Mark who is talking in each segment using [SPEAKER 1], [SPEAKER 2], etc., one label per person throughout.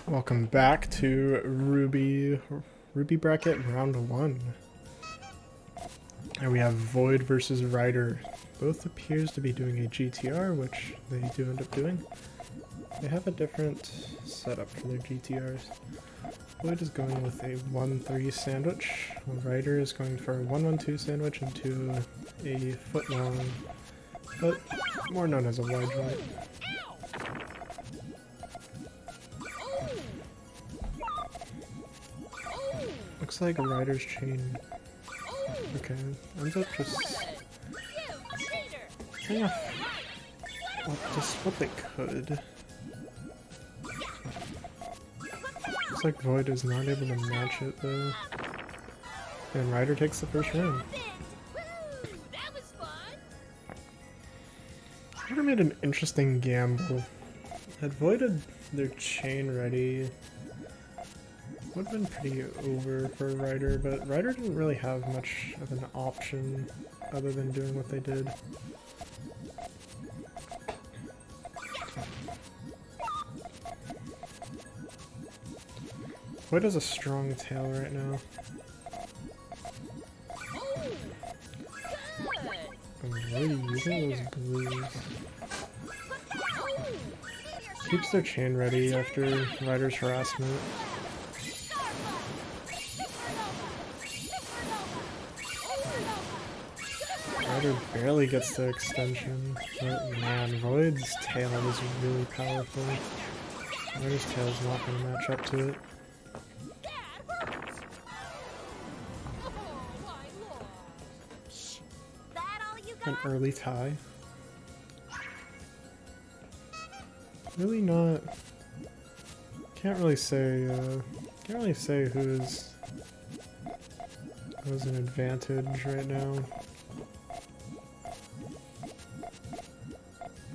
[SPEAKER 1] Welcome back to Ruby Bracket Round 1. And we have Void versus Rider. Both appears to be doing a GTR, which they do end up doing. They have a different setup for their GTRs. Void is going with a 1-3 sandwich, while Rider is going for a 1-1-2 sandwich into a foot long, but more known as a wide joint. Looks like a Rider's chain. Okay, ends up just setting off just what they could. Looks like Void is not able to match it though. And Rider takes the first round. Rider made an interesting gamble. Had Voided their chain ready, would have been pretty over for Rider, but Rider didn't really have much of an option other than doing what they did. Void has a strong tail right now. I'm really using those blues. Keeps their chain ready after Rider's harassment. Rider barely gets the extension, but man, Void's tail is really powerful. Rider's tail is not going to match up to it. An early tie. Really not. Can't really say who's an advantage right now.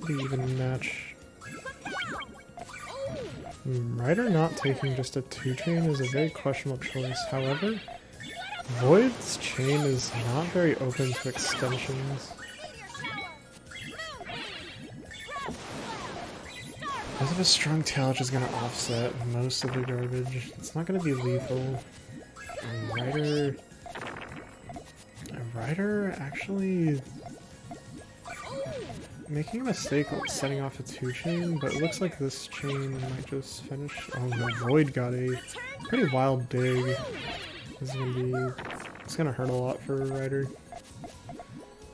[SPEAKER 1] Pretty even match. Rider not taking just a 2-chain is a very questionable choice. However, Void's chain is not very open to extensions. Because of a strong tail, which is going to offset most of the garbage. It's not going to be lethal. And Rider actually making a mistake setting off a 2-chain, but it looks like this chain might just finish. Oh no, Void got a pretty wild dig. It's gonna hurt a lot for Rider.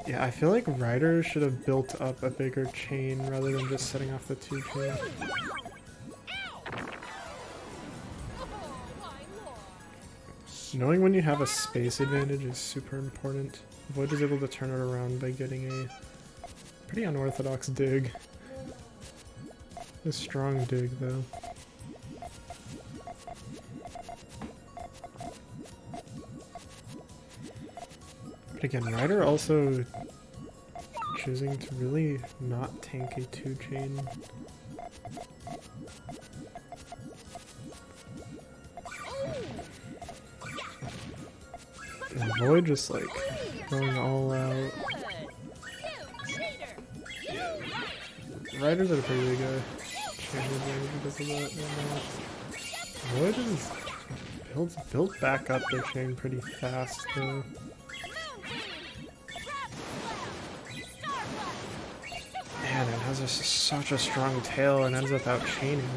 [SPEAKER 1] Yeah, I feel like Rider should have built up a bigger chain rather than just setting off the 2-chain. Knowing when you have a space advantage is super important. Void is able to turn it around by getting a pretty unorthodox dig. A strong dig though. But again, Rider also choosing to really not tank a 2-chain. And Void just like going all out. Rider's at a pretty big chain advantage because of that. Void is built back up their chain pretty fast though. Man, it has such a strong tail and ends up out chaining.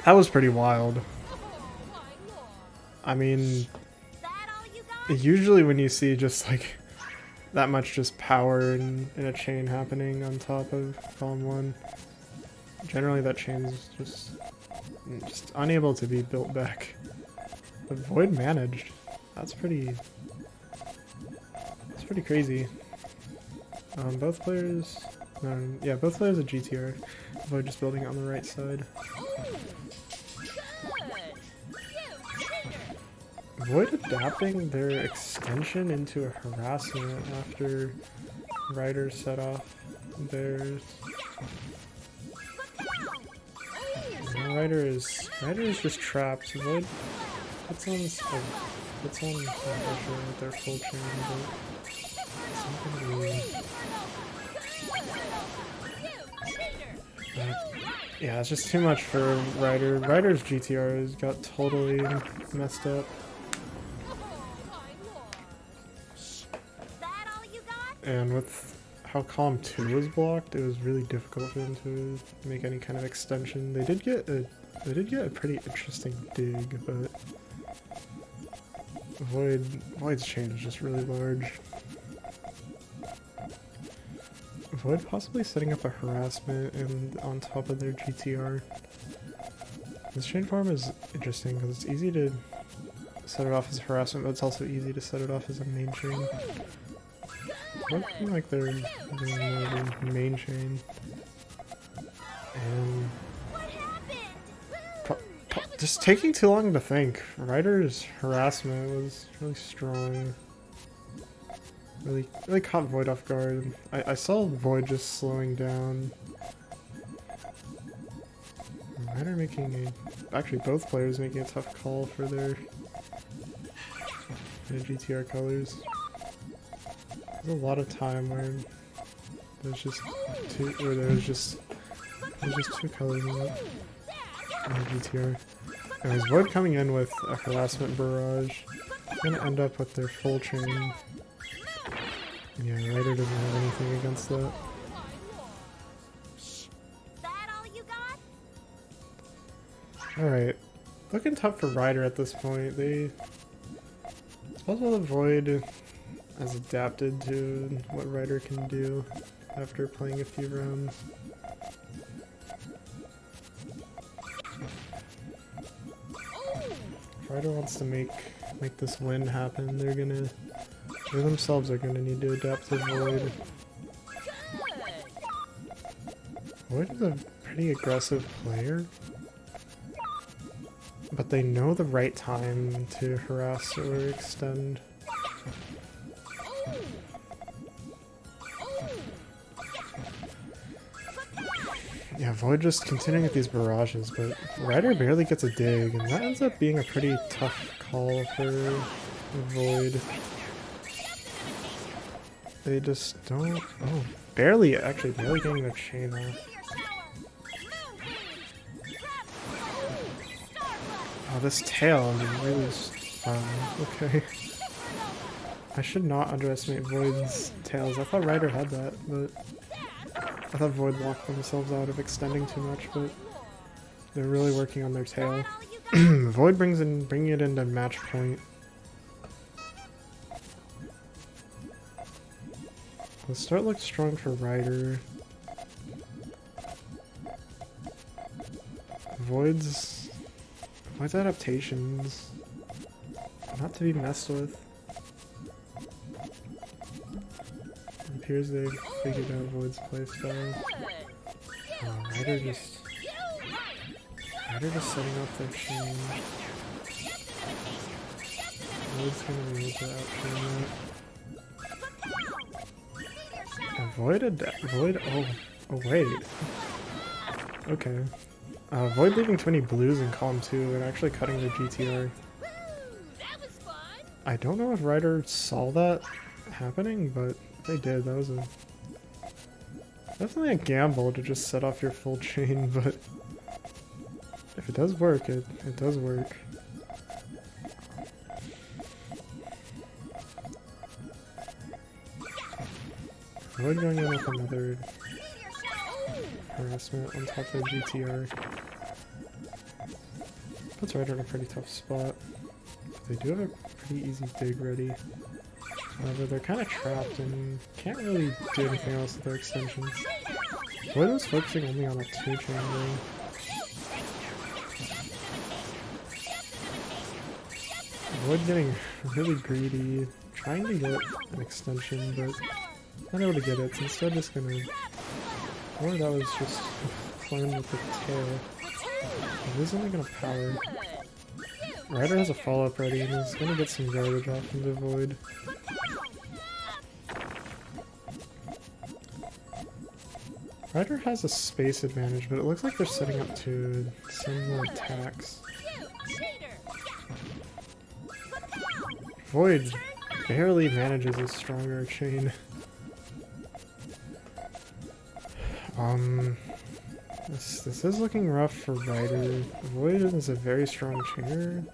[SPEAKER 1] That was pretty wild. I mean, usually when you see just like that much just power in a chain happening on top of column 1, generally that chain's just unable to be built back. But Void managed. That's pretty crazy. Both players are GTR. Void just building it on the right side. Void adapting their extension into a harassment after Rider set off theirs. Now Rider is just trapped. Void puts on some pressure with their full chain, but it's not gonna be Yeah, it's just too much for Rider. Rider's GTR got totally messed up. And with how column 2 was blocked, it was really difficult for them to make any kind of extension. They did get a pretty interesting dig, but Void's chain is just really large. Void possibly setting up a harassment and on top of their GTR. This chain farm is interesting because it's easy to set it off as harassment, but it's also easy to set it off as a main chain. Looking like they're doing more of a main chain. And just taking too long to think. Rider's harassment was really strong. Really caught Void off guard. I saw Void just slowing down. Rider making actually both players making a tough call for their GTR colors. There's a lot of time where there's just two colors in the GTR. Anyways, Void coming in with a harassment barrage. Gonna end up with their full chain. Yeah, Rider doesn't have anything against that. Alright. Looking tough for Rider at this point. Also the Void has adapted to what Rider can do after playing a few rounds. If Rider wants to make this win happen, they themselves are gonna need to adapt to Void. Void is a pretty aggressive player, but they know the right time to harass or extend. Yeah, Void just continuing with these barrages, but Rider barely gets a dig, and that ends up being a pretty tough call for Void. They just don't... Oh, barely getting their chain off. Oh, this tail is really... okay. I should not underestimate Void's tails. I thought Rider had that, but... I thought Void locked themselves out of extending too much, but... They're really working on their tail. Void bringing it into match point. The start looks strong for Rider. Void's adaptations. Not to be messed with. It appears they've figured out Void's playstyle. Rider just setting off their chain. Void's gonna be able to outchain that. Oh wait. Okay. Void leaving too many blues in column 2 and actually cutting their GTR. I don't know if Rider saw that happening, but they did. That was definitely a gamble to just set off your full chain, but if it does work, it does work. Void going in with another harassment on top of GTR. Puts Rider in a pretty tough spot. They do have a pretty easy dig ready. However, they're kind of trapped and can't really do anything else with their extensions. Void was focusing only on a 2-chain ring. Void getting really greedy, trying to get an extension, but not able to get it, so instead just gonna... Or that was just playing with the tail. It is only gonna power. Rider has a follow-up ready and is gonna get some garbage off into Void. Rider has a space advantage, but it looks like they're setting up to send more attacks. Void barely manages a stronger chain. This is looking rough for Rider. Void is a very strong chainer.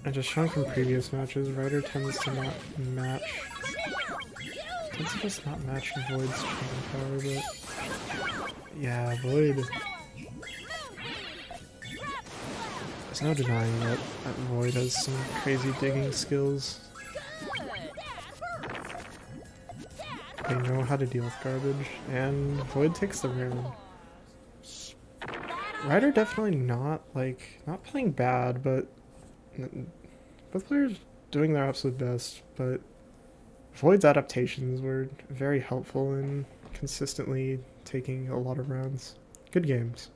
[SPEAKER 1] And just shown from previous matches, Rider tends to not match. Tends to just not match Void's chain power, but yeah, Void. There's no denying that Void has some crazy digging skills. They know how to deal with garbage, and Void takes the round. Rider definitely not playing bad, but both players doing their absolute best. But Void's adaptations were very helpful in consistently taking a lot of rounds. Good games.